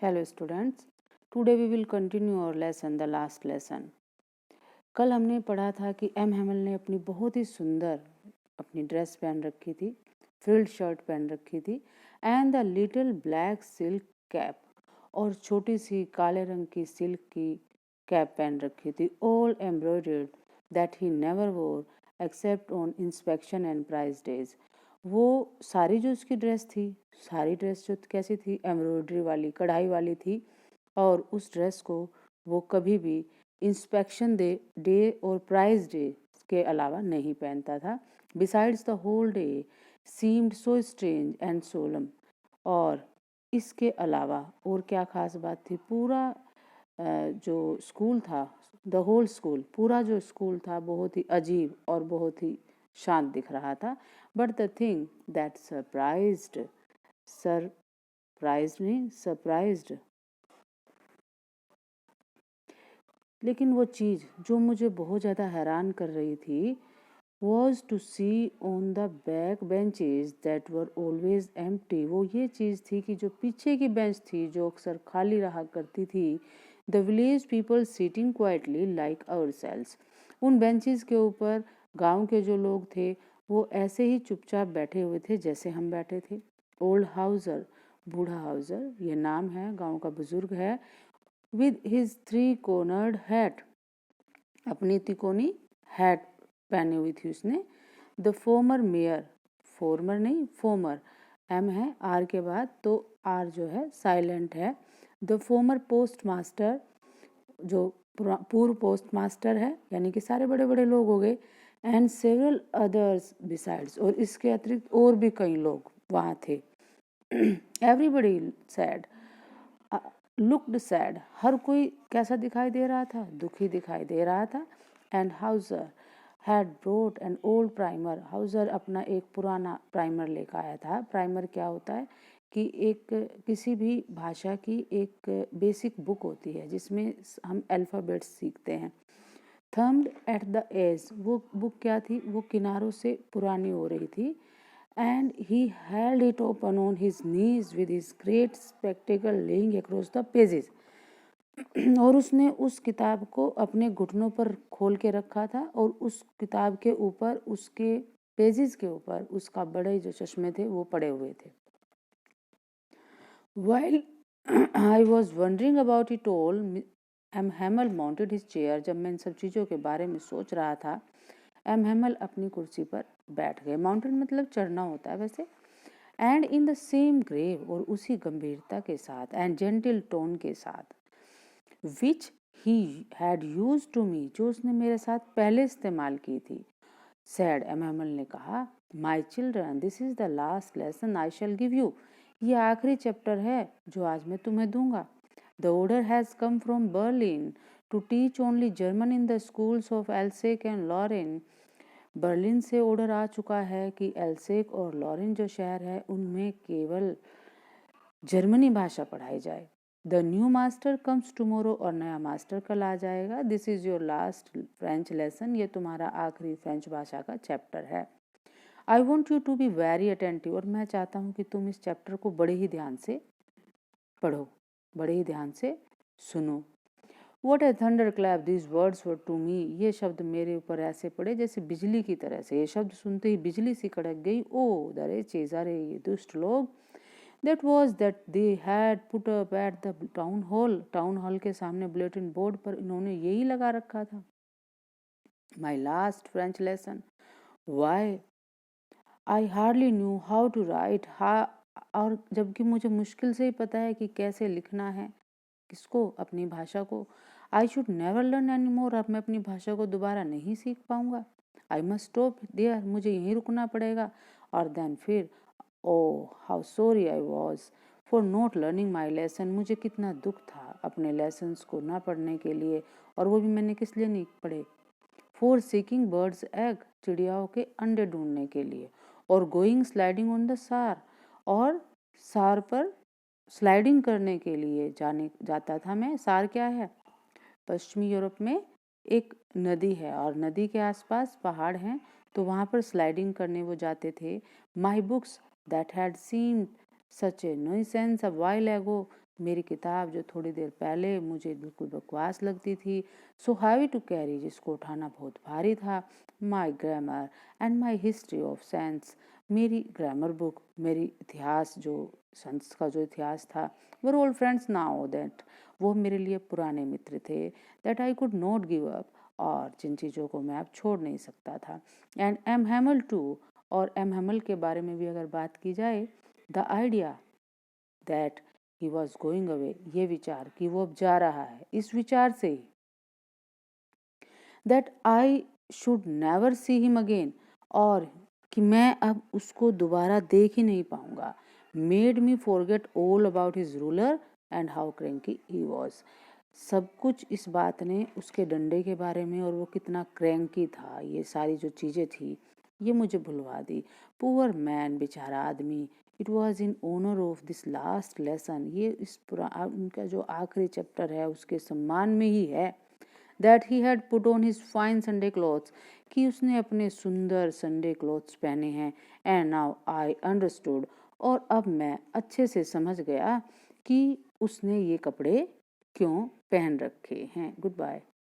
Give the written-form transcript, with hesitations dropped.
Hello students, today we will continue our lesson, the last lesson. कल हमने पढ़ा था कि एम हैमल ने अपनी बहुत ही सुंदर अपनी ड्रेस पहन रखी थी, फ्रिल्ड शर्ट पहन रखी थी and the little black silk cap, और छोटी सी काले रंग की सिल्क की कैप पहन रखी थी, all embroidered that he never wore except on inspection and prize days. वो सारी जो उसकी ड्रेस थी, सारी ड्रेस जो कैसी थी, एम्ब्रॉयडरी वाली, कढ़ाई वाली थी, और उस ड्रेस को वो कभी भी इंस्पेक्शन डे और प्राइज डे के अलावा नहीं पहनता था। Besides the whole day seemed so strange and solemn. और इसके अलावा और क्या खास बात थी, पूरा जो स्कूल था, द होल स्कूल, पूरा जो स्कूल था बहुत ही अजीब और बहुत ही शांत दिख रहा था। But the thing that surprised, लेकिन वो चीज़ जो मुझे बहुत ज़्यादा हैरान कर रही थी was to see on the back benches that were always empty। वो ये चीज़ थी कि जो पीछे की बेंच थी जो अक्सर खाली रहा करती थी, the village people sitting quietly like ourselves। उन बेंचेस के ऊपर गांव के जो लोग थे वो ऐसे ही चुपचाप बैठे हुए थे जैसे हम बैठे थे। ओल्ड हाउसर, बूढ़ा हाउसर, ये नाम है, गांव का बुजुर्ग है, with his three cornered hat, अपनी तिकोनी हैट पहनी हुई थी उसने। द फॉर्मर मेयर, फॉर्मर नहीं फॉर्मर, एम है आर के बाद तो आर जो है साइलेंट है। द फॉर्मर पोस्ट मास्टर, जो पूर्व पोस्ट मास्टर है, यानी कि सारे बड़े बड़े लोग हो गए। एंड सेवरल अदर्स बिसाइड्स, और इसके अतिरिक्त और भी कई लोग वहाँ थे। एवरीबडी सैड, लुक्ड सैड, हर कोई कैसा दिखाई दे रहा था, दुखी दिखाई दे रहा था। And Hauser had brought an old primer, Hauser अपना एक पुराना प्राइमर लेकर आया था। प्राइमर क्या होता है कि एक किसी भी भाषा की एक बेसिक बुक होती है जिसमें हम अल्फ़ाबेट्स सीखते हैं। थम्ड एट द एज, वो बुक क्या थी, वो किनारों से पुरानी हो रही थी। And he held it open on his knees with his great spectacle laying across the pages। और उसने उस किताब को अपने घुटनों पर खोल के रखा था और उस किताब के ऊपर, उसके पेजेस के ऊपर उसका बड़े जो चश्मे थे वो पड़े हुए थे। While I was wondering about it all, M Hamel mounted his chair। जब मैं इन सब चीज़ों के बारे में सोच रहा था, एम हैमल अपनी कुर्सी पर बैठ गए। माउंटेन मतलब चढ़ना होता है वैसे। And in the same grave, और उसी गंभीरता के साथ, एंड जेंटल टोन के साथ, which he had used to me, जो उसने मेरे साथ पहले इस्तेमाल की थी। सैड, एम हैमल ने कहा, my children this is the last lesson I shall give you, ये आखिरी चैप्टर है जो आज मैं तुम्हें दूंगा। The order has come from Berlin to teach only German in the schools of Alsace and Lorraine. Berlin से ऑर्डर आ चुका है कि एल्सेक और लॉरेन जो शहर है उनमें केवल जर्मनी भाषा पढ़ाई जाए। The new master comes tomorrow, और नया मास्टर कल आ जाएगा। This is your last French lesson, ये तुम्हारा आखिरी फ्रेंच भाषा का चैप्टर है। I want you to be very attentive, और मैं चाहता हूँ कि तुम इस चैप्टर को बड़े ही ध्यान से पढ़ो, बड़े ही ध्यान से सुनो। What a thunderclap these words were to me, ये शब्द मेरे ऊपर ऐसे पड़े जैसे बिजली की तरह से। ये शब्द सुनते ही बिजली सी कड़क गई। ओ दरे चेजारे, ये दुष्ट लोग। That was that they had put up at the town hall, town hall के सामने बुलेटिन बोर्ड पर इन्होंने यही लगा रखा था, My last French lesson। Why? I hardly knew how to write, और जबकि मुझे मुश्किल से ही पता है कि कैसे लिखना है, किसको, अपनी भाषा को। आई should never learn any more, अब मैं अपनी भाषा को दोबारा नहीं सीख पाऊंगा। आई मस्ट स्टॉप देयर, मुझे यहीं रुकना पड़ेगा। और देन फिर, oh how sorry I was for not learning my lesson, मुझे कितना दुख था अपने लेसन्स को ना पढ़ने के लिए, और वो भी मैंने किस लिए नहीं पढ़े। फॉर सीकिंग बर्ड्स एग, चिड़ियाओं के अंडे ढूंढने के लिए। और गोइंग स्लाइडिंग ऑन द सार, और सार पर स्लाइडिंग करने के लिए जाता था मैं। सार क्या है? पश्चिमी यूरोप में एक नदी है और नदी के आसपास पहाड़ हैं, तो वहाँ पर स्लाइडिंग करने वो जाते थे। My books that had seemed such a nuisance a while ago, मेरी किताब जो थोड़ी देर पहले मुझे बिल्कुल बकवास लगती थी, सो हैवी टू कैरी, जिसको उठाना बहुत भारी था, my grammar and my history of science, मेरी ग्रामर बुक, मेरी इतिहास जो साइंस का जो इतिहास था, were old friends now that, वो मेरे लिए पुराने मित्र थे, that I could not give up, और जिन चीज़ों को मैं अब छोड़ नहीं सकता था, एंड एम हैमल टू, और एम हैमल के बारे में भी अगर बात की जाए, the idea that he was going away, ये विचार कि वो अब जा रहा है, इस विचार से ही that I should never see him again, और कि मैं अब उसको दोबारा देख ही नहीं पाऊंगा, made me forget all about his ruler and how cranky he was, सब कुछ इस बात ने उसके डंडे के बारे में और वो कितना क्रैंकी था, ये सारी जो चीज़ें थी ये मुझे भुलवा दी। पुअर मैन, बेचारा आदमी, it was in honour of this last lesson, ये इस पूरा उनका जो आखिरी चैप्टर है उसके सम्मान में ही है, that he had put on his fine Sunday clothes, कि उसने अपने सुंदर संडे क्लॉथ्स पहने हैं, एंड नाउ आई अंडरस्टूड, और अब मैं अच्छे से समझ गया कि उसने ये कपड़े क्यों पहन रखे हैं। Good bye.